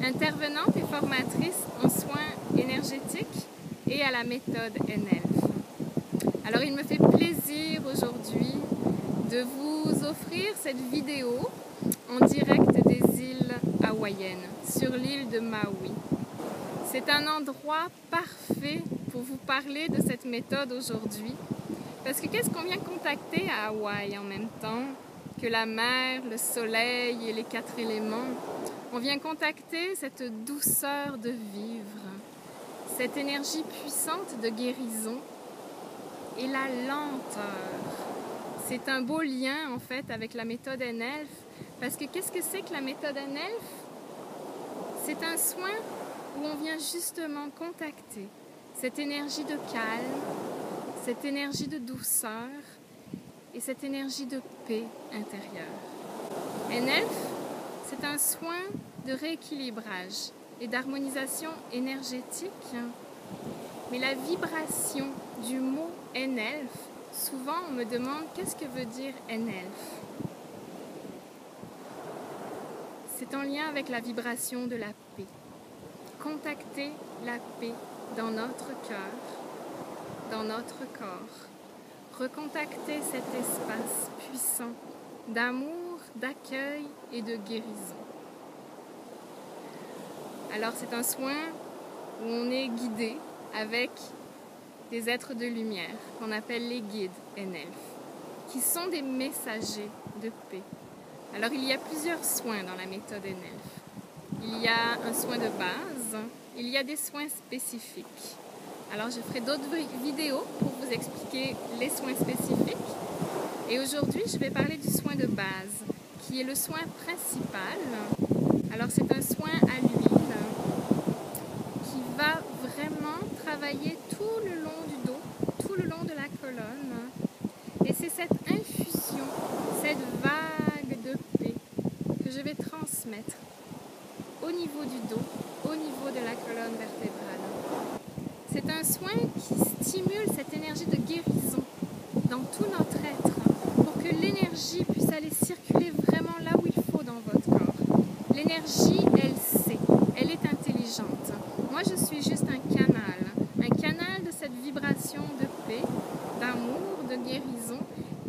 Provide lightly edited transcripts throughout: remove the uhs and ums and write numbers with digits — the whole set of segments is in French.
intervenante et formatrice en soins énergétiques et à la méthode NELF. Alors il me fait plaisir aujourd'hui de vous offrir cette vidéo en direct des îles hawaïennes, sur l'île de Maui. C'est un endroit parfait pour vous parler de cette méthode aujourd'hui, parce que qu'est-ce qu'on vient contacter à Hawaï en même temps que la mer, le soleil et les 4 éléments? On vient contacter cette douceur de vivre, cette énergie puissante de guérison et la lenteur. C'est un beau lien en fait avec la méthode NELF, parce que qu'est-ce que c'est que la méthode NELF? C'est un soin où on vient justement contacter cette énergie de calme, cette énergie de douceur et cette énergie de paix intérieure. NELF, c'est un soin de rééquilibrage et d'harmonisation énergétique, mais la vibration du mot NELF, souvent on me demande qu'est-ce que veut dire NELF. C'est en lien avec la vibration de la paix. Contacter la paix dans notre cœur, dans notre corps. Recontacter cet espace puissant d'amour, d'accueil et de guérison. Alors c'est un soin où on est guidé avec des êtres de lumière qu'on appelle les guides NELF, qui sont des messagers de paix. Alors il y a plusieurs soins dans la méthode NELF. Il y a un soin de base, il y a des soins spécifiques. Alors je ferai d'autres vidéos pour vous expliquer les soins spécifiques. Et aujourd'hui je vais parler du soin de base, qui est le soin principal. Alors c'est un soin à l'huile qui va vraiment travailler tout le long du dos, tout le long de la colonne. Et c'est cette infusion, cette vague de paix que je vais transmettre au niveau du dos, au niveau de la colonne vertébrale. C'est un soin qui stimule cette énergie de guérison dans tout notre être pour que l'énergie puisse aller circuler vraiment là où il faut dans votre corps. L'énergie, elle sait, elle est intelligente. Moi, je suis juste un canal de cette vibration de paix, d'amour, de guérison,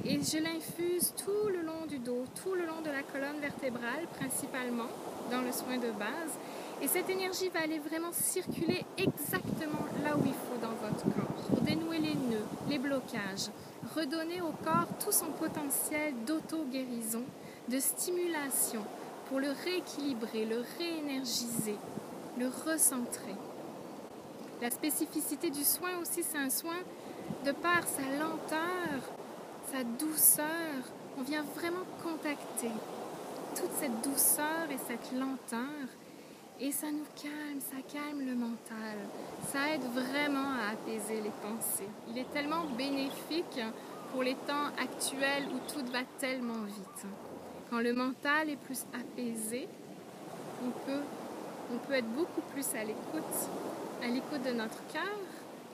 et je l'infuse tout le long du dos, tout le long de la colonne vertébrale, principalement dans le soin de base. Et cette énergie va aller vraiment circuler exactement là où il faut dans votre corps, pour dénouer les nœuds, les blocages, redonner au corps tout son potentiel d'auto-guérison, de stimulation, pour le rééquilibrer, le réénergiser, le recentrer. La spécificité du soin aussi, c'est un soin de par sa lenteur, sa douceur. On vient vraiment contacter toute cette douceur et cette lenteur. Et ça nous calme, ça calme le mental. Ça aide vraiment à apaiser les pensées. Il est tellement bénéfique pour les temps actuels où tout va tellement vite. Quand le mental est plus apaisé, on peut être beaucoup plus à l'écoute de notre cœur,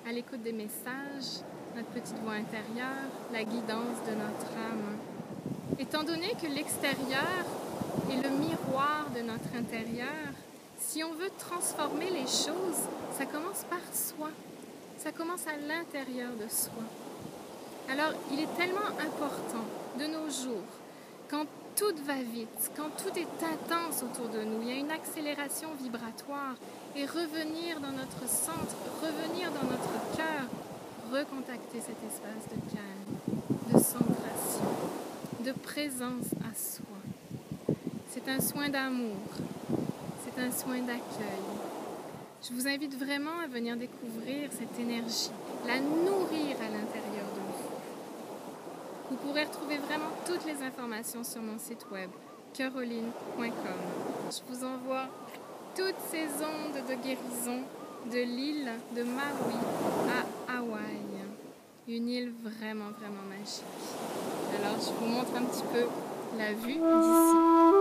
à l'écoute des messages, notre petite voix intérieure, la guidance de notre âme. Étant donné que l'extérieur est le miroir de notre intérieur, si on veut transformer les choses, ça commence par soi. Ça commence à l'intérieur de soi. Alors, il est tellement important de nos jours, quand tout va vite, quand tout est intense autour de nous, il y a une accélération vibratoire, et revenir dans notre centre, revenir dans notre cœur, recontacter cet espace de calme, de centration, de présence à soi. C'est un soin d'amour. C'est un soin d'accueil. Je vous invite vraiment à venir découvrir cette énergie, la nourrir à l'intérieur de vous. Vous pourrez retrouver vraiment toutes les informations sur mon site web, cœuroline.com. Je vous envoie toutes ces ondes de guérison de l'île de Maui à Hawaï. Une île vraiment, vraiment magique. Alors, je vous montre un petit peu la vue d'ici.